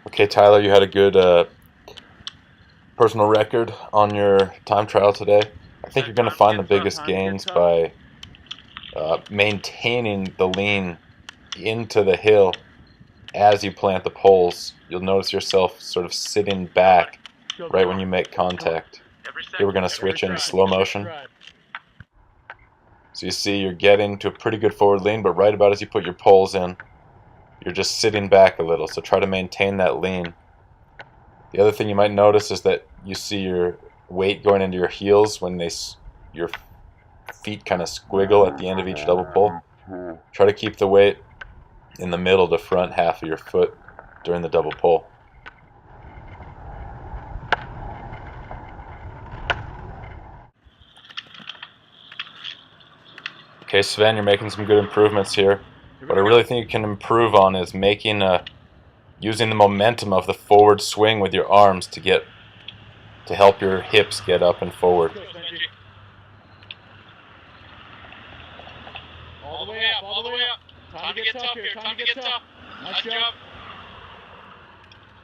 Okay, Tyler, you had a good personal record on your time trial today. I think you're going to find the biggest gains by maintaining the lean into the hill as you plant the poles. You'll notice yourself sort of sitting back right when you make contact. Here we're going to switch into slow motion. So you see you're getting to a pretty good forward lean, but right about as you put your poles in, you're just sitting back a little. So try to maintain that lean. The other thing you might notice is that you see your weight going into your heels when your feet kind of squiggle at the end of each double pull. Try to keep the weight in the middle to front half of your foot during the double pull. Okay, Sven, you're making some good improvements here. What I really think you can improve on is using the momentum of the forward swing with your arms to help your hips get up and forward. All the way up, all the way up. Time to get tough here, time to get tough. Nice job.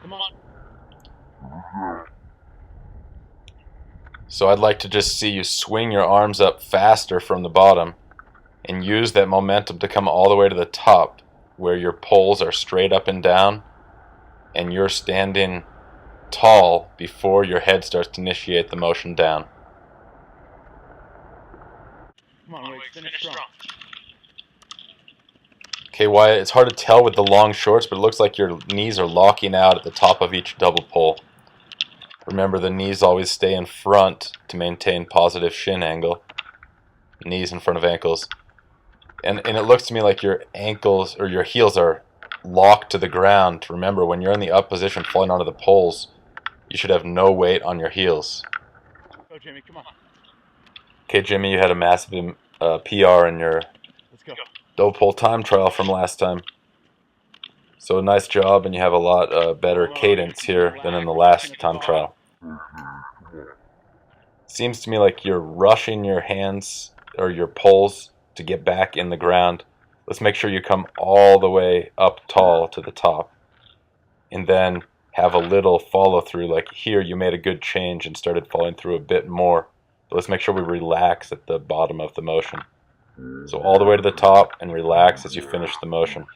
Come on. So I'd like to just see you swing your arms up faster from the bottom and use that momentum to come all the way to the top where your poles are straight up and down and you're standing tall before your head starts to initiate the motion down. Come on, Wade, finish strong. Okay, Wyatt, it's hard to tell with the long shorts, but it looks like your knees are locking out at the top of each double pull. Remember, the knees always stay in front to maintain positive shin angle. Knees in front of ankles. And it looks to me like your ankles or your heels are locked to the ground. Remember, when you're in the up position falling onto the poles, you should have no weight on your heels. Go, Jimmy, come on. Okay, Jimmy, you had a massive PR in your double pull time trial from last time. So nice job, and you have a lot better cadence here than in the last time trial. Seems to me like you're rushing your hands or your poles to get back in the ground. Let's make sure you come all the way up tall to the top. And then have a little follow through, like here you made a good change and started following through a bit more. But let's make sure we relax at the bottom of the motion. So all the way to the top and relax as you finish the motion.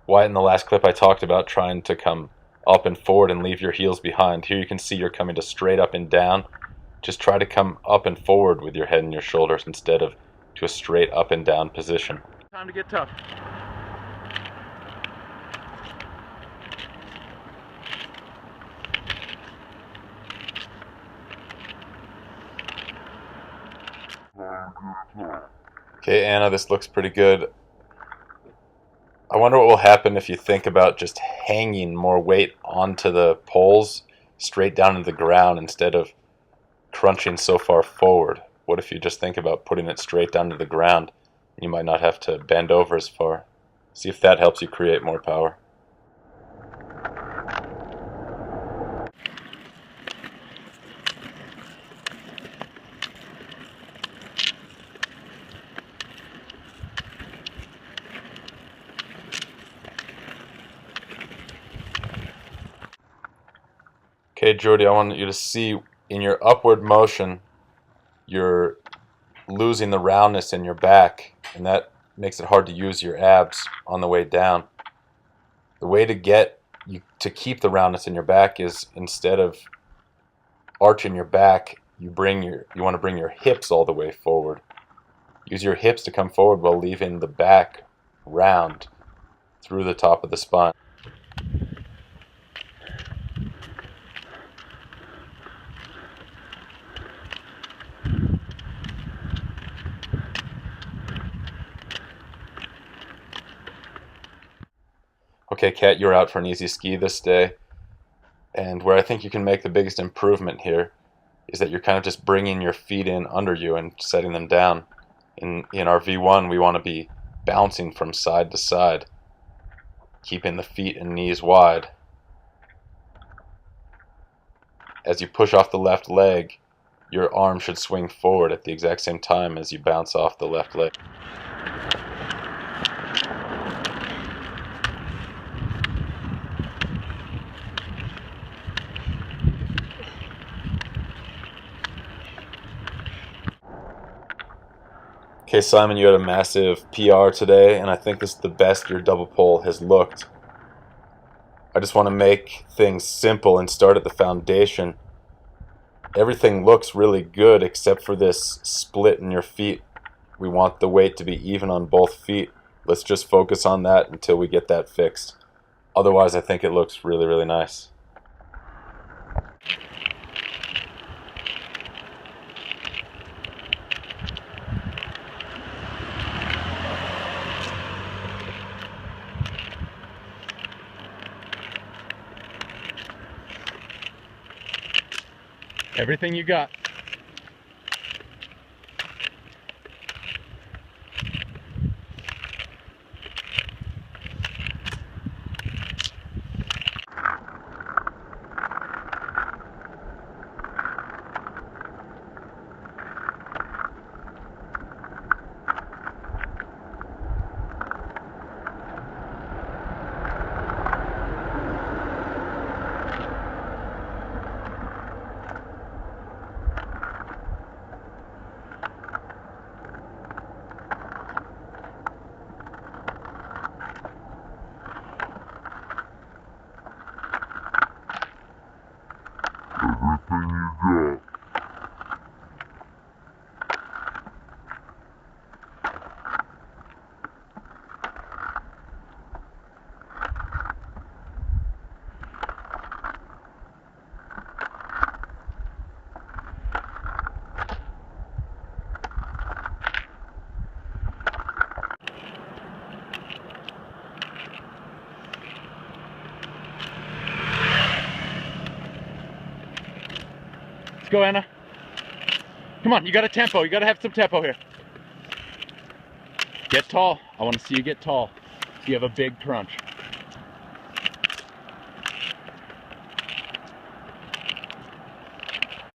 Wyatt, in the last clip I talked about trying to come up and forward and leave your heels behind. Here you can see you're coming to straight up and down. Just try to come up and forward with your head and your shoulders instead of to a straight up and down position. Time to get tough. Okay, Anna, this looks pretty good. I wonder what will happen if you think about just hanging more weight onto the poles straight down into the ground instead of crunching so far forward. What if you just think about putting it straight down to the ground? You might not have to bend over as far. See if that helps you create more power. Okay, Jody, I want you to see in your upward motion, you're losing the roundness in your back, and that makes it hard to use your abs on the way down. The way to get you to keep the roundness in your back is instead of arching your back, you want to bring your hips all the way forward. Use your hips to come forward while leaving the back round through the top of the spine. Okay, Kat, you're out for an easy ski this day. And where I think you can make the biggest improvement here is that you're kind of just bringing your feet in under you and setting them down. In our V1, we want to be bouncing from side to side, keeping the feet and knees wide. As you push off the left leg, your arm should swing forward at the exact same time as you bounce off the left leg. Okay, Simon, you had a massive PR today, and I think this is the best your double pole has looked. I just want to make things simple and start at the foundation. Everything looks really good except for this split in your feet. We want the weight to be even on both feet. Let's just focus on that until we get that fixed. Otherwise, I think it looks really, really nice. Everything you got. Everything you got. Let's go, Anna. Come on, you got a tempo. You got to have some tempo here. Get tall. I want to see you get tall. So you have a big crunch.